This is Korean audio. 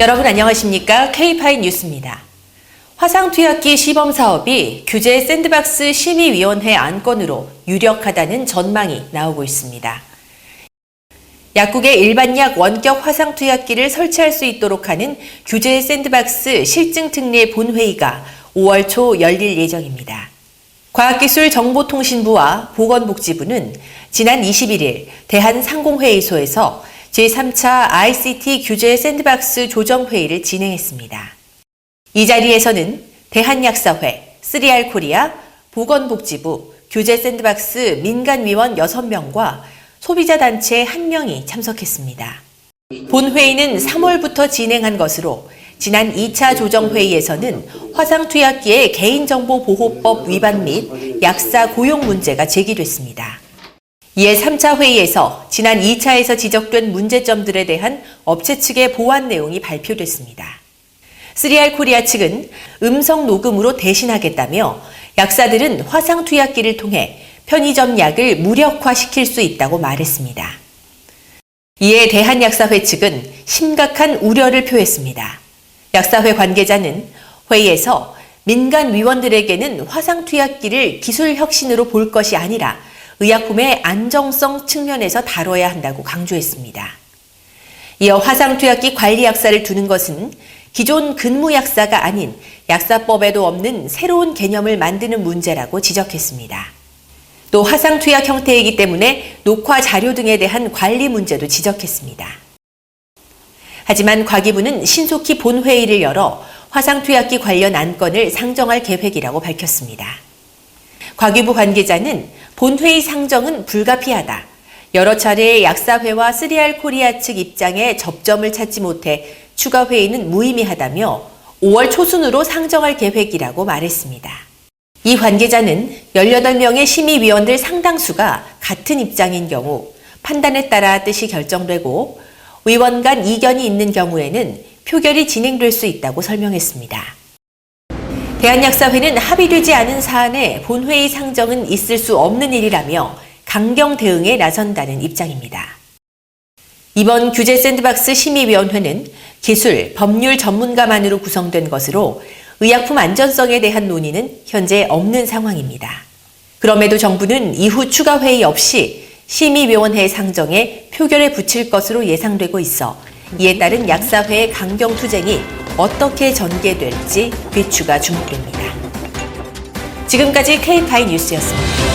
여러분 안녕하십니까? K-파이 뉴스입니다. 화상투약기 시범사업이 규제 샌드박스 심의위원회 안건으로 유력하다는 전망이 나오고 있습니다. 약국에 일반약 원격 화상투약기를 설치할 수 있도록 하는 규제 샌드박스 실증특례 본회의가 5월 초 열릴 예정입니다. 과학기술정보통신부와 보건복지부는 지난 21일 대한상공회의소에서 제3차 ICT 규제 샌드박스 조정회의를 진행했습니다. 이 자리에서는 대한약사회, 3R코리아, 보건복지부, 규제 샌드박스 민간위원 6명과 소비자단체 1명이 참석했습니다. 본회의는 3월부터 진행한 것으로 지난 2차 조정회의에서는 화상투약기의 개인정보보호법 위반 및 약사 고용 문제가 제기됐습니다. 이에 3차 회의에서 지난 2차에서 지적된 문제점들에 대한 업체 측의 보완 내용이 발표됐습니다. 3R코리아 측은 음성 녹음으로 대신하겠다며 약사들은 화상투약기를 통해 편의점 약을 무력화시킬 수 있다고 말했습니다. 이에 대한약사회 측은 심각한 우려를 표했습니다. 약사회 관계자는 회의에서 민간 위원들에게는 화상투약기를 기술 혁신으로 볼 것이 아니라 의약품의 안정성 측면에서 다뤄야 한다고 강조했습니다. 이어 화상투약기 관리약사를 두는 것은 기존 근무약사가 아닌 약사법에도 없는 새로운 개념을 만드는 문제라고 지적했습니다. 또 화상투약 형태이기 때문에 녹화 자료 등에 대한 관리 문제도 지적했습니다. 하지만 과기부는 신속히 본회의를 열어 화상투약기 관련 안건을 상정할 계획이라고 밝혔습니다. 과기부 관계자는 본회의 상정은 불가피하다. 여러 차례 약사회와 3R코리아 측 입장에 접점을 찾지 못해 추가 회의는 무의미하다며 5월 초순으로 상정할 계획이라고 말했습니다. 이 관계자는 18명의 심의위원들 상당수가 같은 입장인 경우 판단에 따라 뜻이 결정되고 의원 간 이견이 있는 경우에는 표결이 진행될 수 있다고 설명했습니다. 대한약사회는 합의되지 않은 사안에 본회의 상정은 있을 수 없는 일이라며 강경 대응에 나선다는 입장입니다. 이번 규제 샌드박스 심의위원회는 기술, 법률 전문가만으로 구성된 것으로 의약품 안전성에 대한 논의는 현재 없는 상황입니다. 그럼에도 정부는 이후 추가 회의 없이 심의위원회 상정에 표결에 붙일 것으로 예상되고 있어 이에 따른 약사회의 강경 투쟁이 어떻게 전개될지 귀추가 주목됩니다. 지금까지 K-파이 뉴스였습니다.